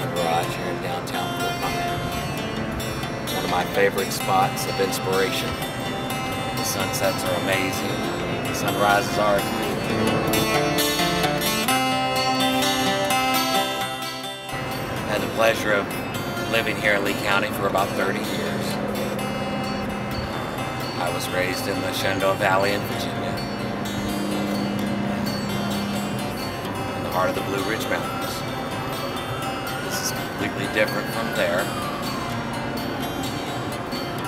parking garage here in downtown Fort Myers. One of my favorite spots of inspiration. The sunsets are amazing. The sunrises are too. I had the pleasure of living here in Lee County for about 30 years. I was raised in the Shenandoah Valley in Virginia, in the heart of the Blue Ridge Mountains. This is completely different from there.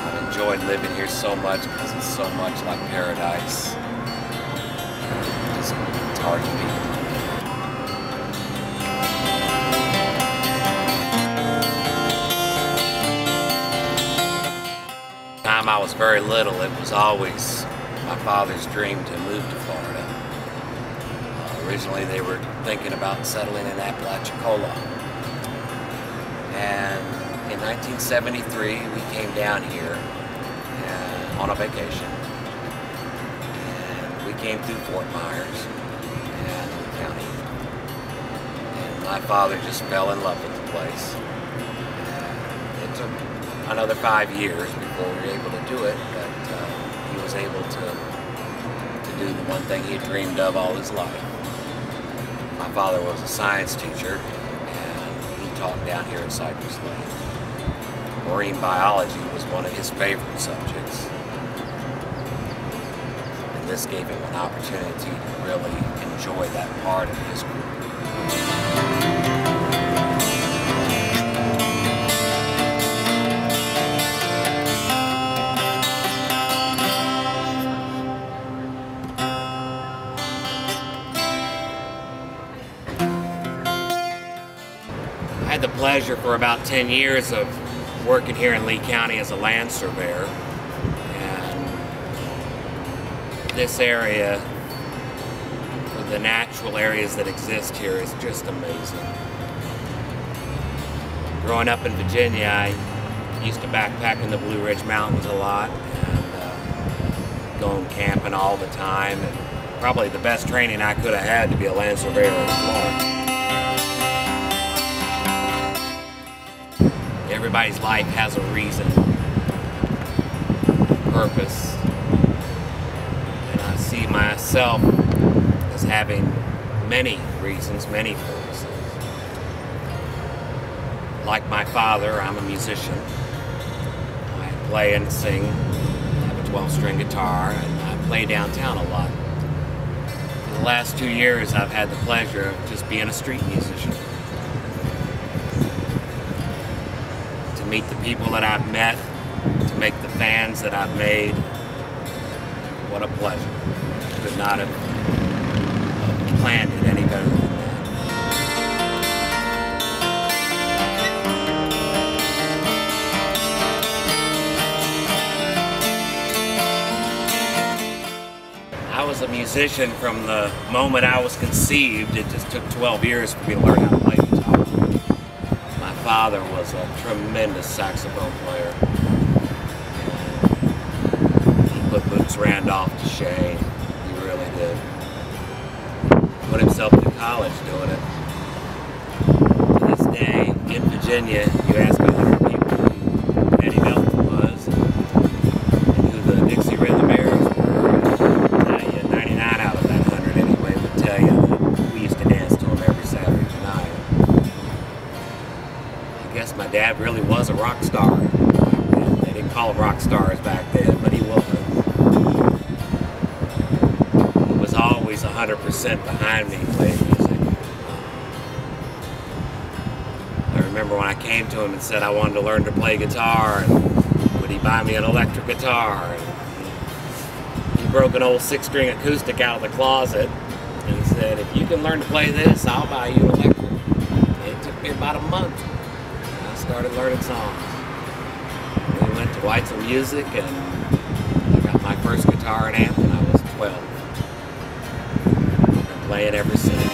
I've enjoyed living here so much because it's so much like paradise. It's hard to beat. Time I was very little, it was always my father's dream to move to Florida. Originally they were thinking about settling in Apalachicola. And in 1973 we came down here on a vacation. And we came through Fort Myers and Lee County. And my father just fell in love with the place. It took another 5 years before we were able to do it, but he was able to do the one thing he dreamed of all his life. My father was a science teacher, and he taught down here at Cypress Lake. Marine biology was one of his favorite subjects, and this gave him an opportunity to really enjoy that part of his career. I had the pleasure for about 10 years of working here in Lee County as a land surveyor, and this area, the natural areas that exist here, is just amazing. Growing up in Virginia, I used to backpack in the Blue Ridge Mountains a lot and going camping all the time, and probably the best training I could have had to be a land surveyor in Florida. Everybody's life has a reason, purpose, and I see myself as having many reasons, many purposes. Like my father, I'm a musician. I play and sing. I have a 12-string guitar, and I play downtown a lot. For the last 2 years, I've had the pleasure of just being a street musician. Meet the people that I've met, to make the fans that I've made. What a pleasure. Could not have planned it any better than that. I was a musician from the moment I was conceived. It just took 12 years for me to learn how to play guitar. My father was a tremendous saxophone player. He put Boots Randolph to shame. He really did. Put himself through college doing it. To this day, in Virginia, you ask 100 people who Jimmi Melton was and who the Dixie Rhythm Bears were, I'll tell you, 99 out of that 100 anyway would tell you that we used to dance to them every Saturday night. I guess my dad really was a rock star back then. They didn't call them rock stars back then, but he was. He was always 100% behind me playing music. I remember when I came to him and said I wanted to learn to play guitar, and would he buy me an electric guitar? And he broke an old 6-string acoustic out of the closet and said, if you can learn to play this, I'll buy you an electric. It took me about a month. Started learning songs. We went to White's Music, and I got my first guitar and amp when I was 12. I've been playing ever since.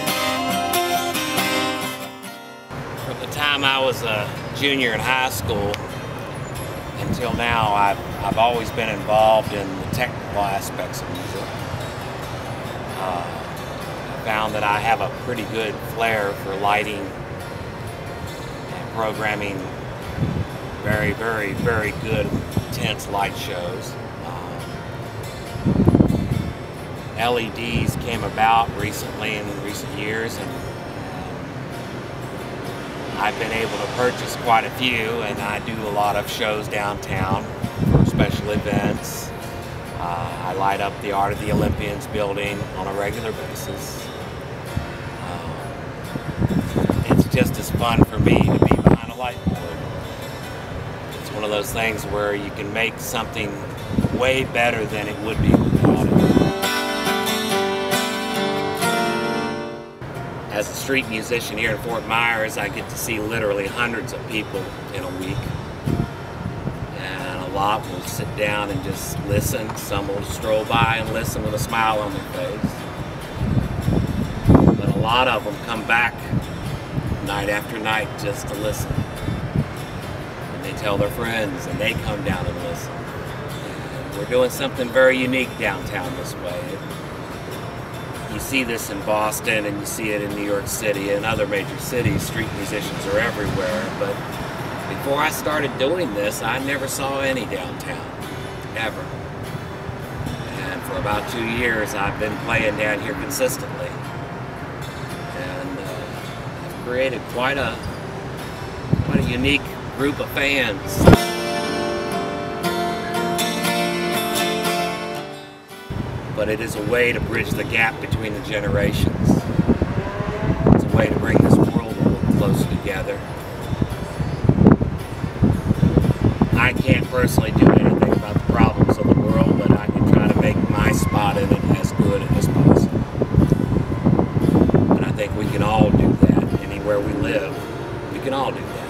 From the time I was a junior in high school until now, I've always been involved in the technical aspects of music. I found that I have a pretty good flair for lighting programming, very, very, very good, intense light shows. LEDs came about recently in recent years, and I've been able to purchase quite a few, and I do a lot of shows downtown for special events. I light up the Art of the Olympians building on a regular basis. It's just as fun for me to be behind a light board. It's one of those things where you can make something way better than it would be without it. As a street musician here in Fort Myers, I get to see literally hundreds of people in a week. And a lot will sit down and just listen. Some will stroll by and listen with a smile on their face. But a lot of them come back night after night just to listen. And they tell their friends, and they come down and listen. And we're doing something very unique downtown this way. You see this in Boston, and you see it in New York City and other major cities. Street musicians are everywhere, but before I started doing this, I never saw any downtown, ever. And for about 2 years, I've been playing down here consistently. And I've created quite a unique group of fans. But it is a way to bridge the gap between the generations. It's a way to bring this world a little closer together. I can't personally do anything about the problems of the world, but I can try to make my spot in it as good as possible. And I think we can all do that. Anywhere we live, we can all do that.